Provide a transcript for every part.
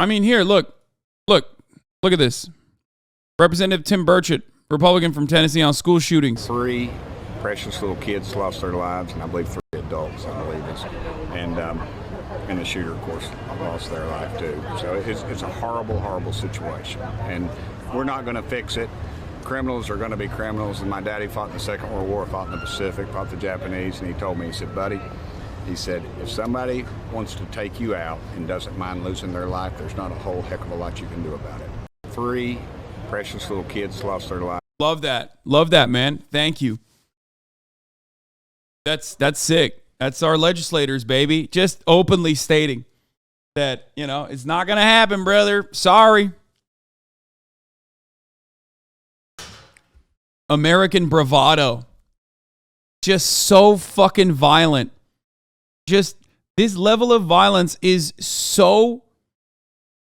I mean, here, look at this. Representative Tim Burchett, Republican from Tennessee, on school shootings. 3 precious little kids lost their lives, and I believe 3 adults, I believe it's. And the shooter, of course, lost their life too. So it's a horrible, horrible situation. And we're not going to fix it. Criminals are going to be criminals. And my daddy fought in the Second World War, fought in the Pacific, fought the Japanese. And he told me, he said, buddy, he said, if somebody wants to take you out and doesn't mind losing their life, there's not a whole heck of a lot you can do about it. 3 precious little kids lost their life. Love that, man. Thank you. That's sick. That's our legislators, baby. Just openly stating that, it's not going to happen, brother. Sorry. American bravado. Just so fucking violent. Just this level of violence is so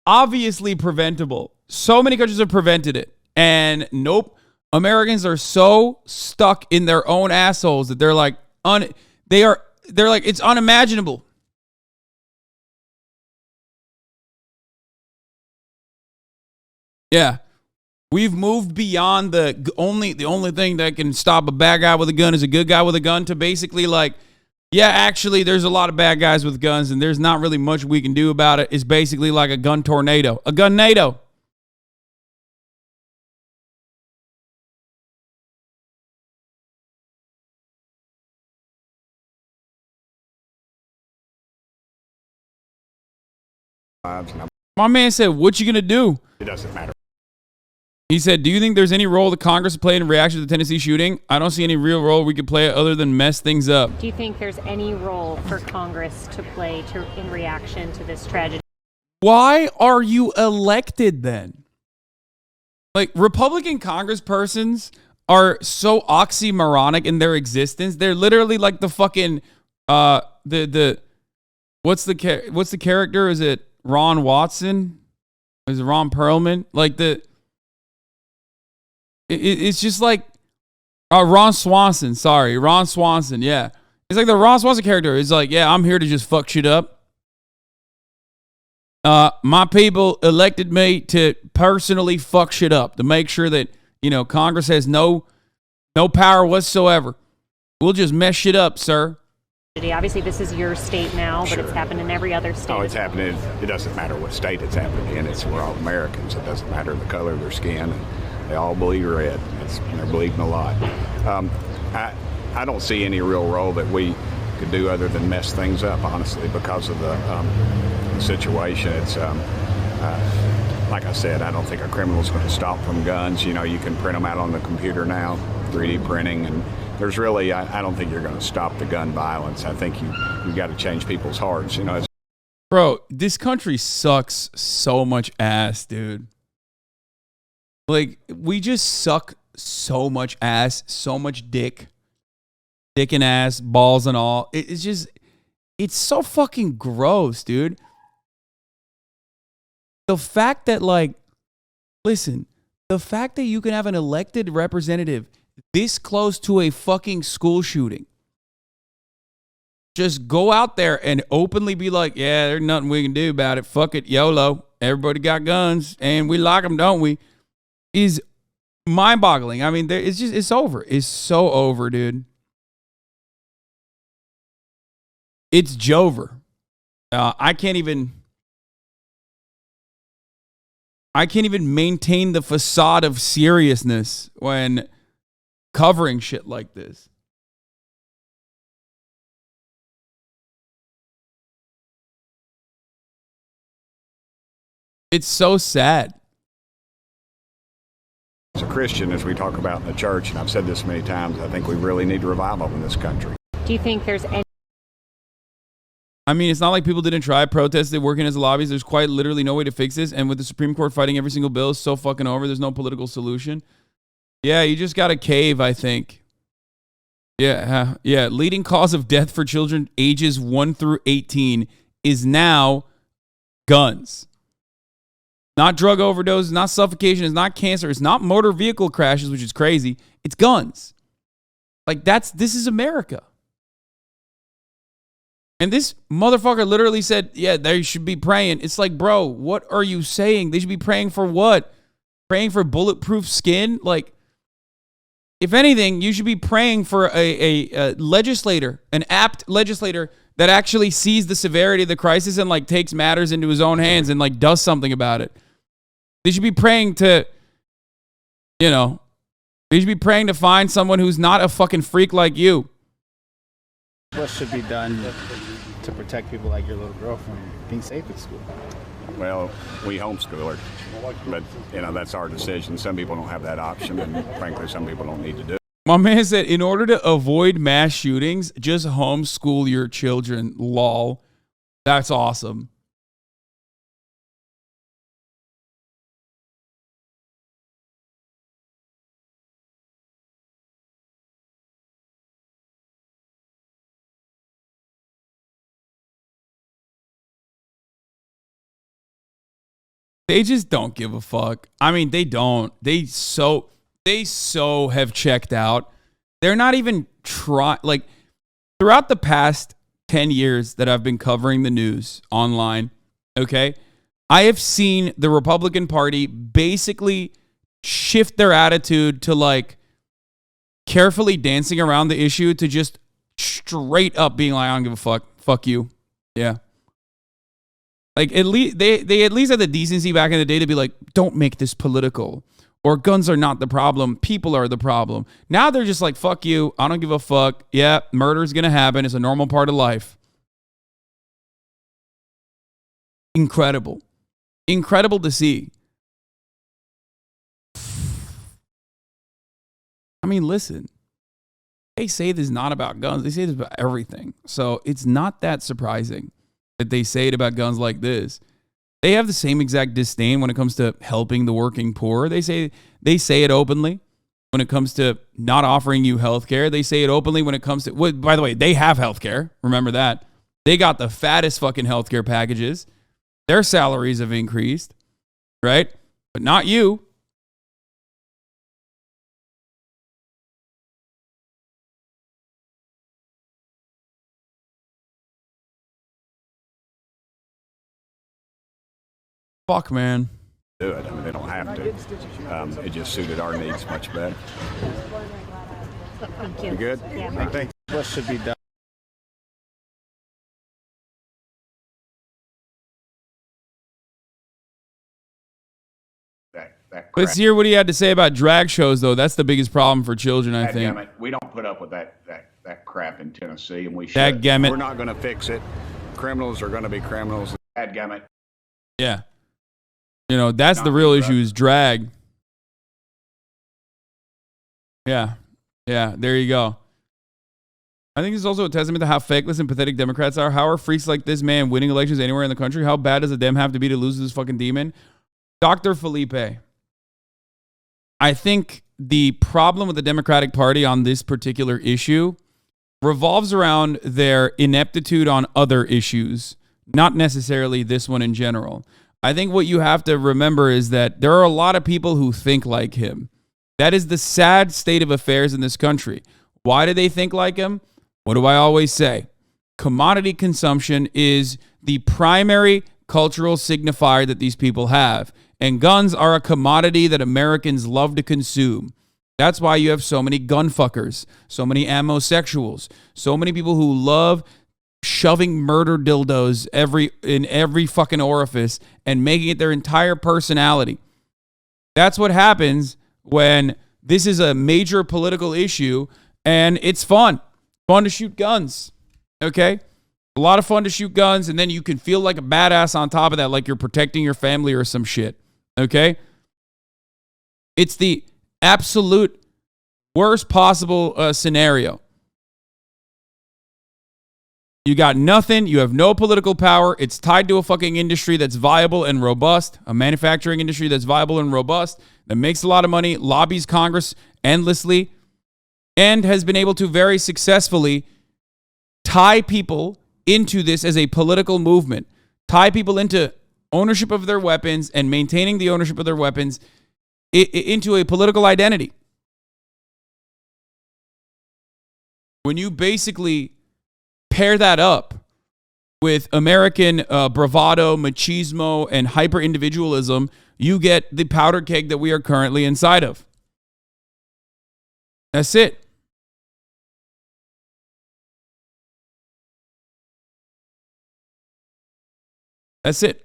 obviously preventable. So many countries have prevented it. And nope. Americans are so stuck in their own assholes that they're like, they're like, it's unimaginable. Yeah. We've moved beyond the only thing that can stop a bad guy with a gun is a good guy with a gun to basically like, yeah, actually there's a lot of bad guys with guns and there's not really much we can do about it. It's basically like a gun tornado. A gun NATO. My man said, what you going to do? It doesn't matter. He said, do you think there's any role that Congress played in reaction to the Tennessee shooting? I don't see any real role we could play other than mess things up. Do you think there's any role for Congress to play in reaction to this tragedy? Why are you elected then? Like, Republican congresspersons are so oxymoronic in their existence. They're literally like the fucking, what's the character? Is it Ron Watson? Is it Ron Perlman? Like it's just like Ron Swanson. Sorry, Ron Swanson. Yeah, it's like the Ron Swanson character. It's like, yeah, I'm here to just fuck shit up. My people elected me to personally fuck shit up, to make sure that Congress has no power whatsoever. We'll just mess shit up, sir. Obviously, this is your state now, but It's happened in every other state. Oh, it's happening. It doesn't matter what state it's happening in. We're all Americans. It doesn't matter the color of their skin. And they all bleed red. They're bleeding a lot. I don't see any real role that we could do other than mess things up, honestly, because of the situation. It's like I said, I don't think a criminal's going to stop from guns. You can print them out on the computer now, 3D printing, and there's really, I don't think you're going to stop the gun violence. I think you've got to change people's hearts. Bro, this country sucks so much ass, dude. Like, we just suck so much ass, so much dick and ass, balls and all. It's so fucking gross, dude. The fact that, the fact that you can have an elected representative this close to a fucking school shooting, just go out there and openly be like, yeah, there's nothing we can do about it. Fuck it, YOLO. Everybody got guns and we like them, don't we? Is mind-boggling. I mean, it's over. It's so over, dude. It's Jover. I can't even maintain the facade of seriousness when covering shit like this. It's so sad. As a Christian, as we talk about in the church, and I've said this many times, I think we really need revival in this country. Do you think there's any... I mean, it's not like people didn't try, protested, working as lobbies. There's quite literally no way to fix this. And with the Supreme Court fighting every single bill, it's so fucking over. There's no political solution. Yeah, you just got to cave, I think. Yeah. Leading cause of death for children ages 1 through 18 is now guns. Not drug overdoses, not suffocation, it's not cancer, it's not motor vehicle crashes, which is crazy. It's guns. Like, this is America. And this motherfucker literally said, yeah, they should be praying. It's like, bro, what are you saying? They should be praying for what? Praying for bulletproof skin? Like, if anything, you should be praying for a legislator, an apt legislator that actually sees the severity of the crisis and like takes matters into his own hands and like does something about it. They should be praying to, you know, they should be praying to find someone who's not a fucking freak like you. What should be done to protect people like your little girl from being safe at school? Well, we homeschool her, but you know that's our decision. Some people don't have that option, and frankly, some people don't need to do it. My man said, in order to avoid mass shootings, just homeschool your children. Lol. That's awesome. They just don't give a fuck. I mean, they don't. They so have checked out. They're not even trying. Like, throughout the past 10 years that I've been covering the news online, okay, I have seen the Republican Party basically shift their attitude to like carefully dancing around the issue to just straight up being like, I don't give a fuck. Fuck you. Yeah. Like, at least they at least had the decency back in the day to be like, don't make this political, or guns are not the problem, people are the problem. Now they're just like, fuck you, I don't give a fuck. Yeah, murder's gonna happen. It's a normal part of life. Incredible. Incredible to see. I mean, listen. They say this is not about guns. They say this about everything. So it's not that surprising that they say it about guns like this. They have the same exact disdain when it comes to helping the working poor. They say it openly when it comes to not offering you health care. They say it openly when it comes to, well, by the way, they have health care. Remember that. They got the fattest fucking health care packages. Their salaries have increased, right? But not you. Fuck, man. Do it. I mean, they don't have to. It just suited our needs much better. Thank you. You good? Yeah. Thanks. What should be done? That crap. Let's hear what he had to say about drag shows, though. That's the biggest problem for children, I think. Dadgummit, we don't put up with that crap in Tennessee, and we should. Dadgummit. We're not going to fix it. Criminals are going to be criminals. Dadgummit. Yeah. You know, that's the real issue is drag. Yeah. Yeah, there you go. I think it's also a testament to how fakeless and pathetic Democrats are. How are freaks like this man winning elections anywhere in the country? How bad does a Dem have to be to lose this fucking demon? Dr. Felipe, I think the problem with the Democratic Party on this particular issue revolves around their ineptitude on other issues, not necessarily this one in general. I think what you have to remember is that there are a lot of people who think like him. That is the sad state of affairs in this country. Why do they think like him? What do I always say? Commodity consumption is the primary cultural signifier that these people have. And guns are a commodity that Americans love to consume. That's why you have so many gun fuckers, so many ammosexuals, so many people who love shoving murder dildos in every fucking orifice and making it their entire personality. That's what happens when this is a major political issue and it's fun. Fun to shoot guns. Okay? A lot of fun to shoot guns, and then you can feel like a badass on top of that, like you're protecting your family or some shit. Okay? It's the absolute worst possible scenario. You got nothing. You have no political power. It's tied to a fucking industry that's viable and robust, a manufacturing industry that's viable and robust, that makes a lot of money, lobbies Congress endlessly, and has been able to very successfully tie people into this as a political movement, tie people into ownership of their weapons and maintaining the ownership of their weapons into a political identity. When you basically pair that up with American bravado, machismo, and hyper individualism, you get the powder keg that we are currently inside of. That's it. That's it.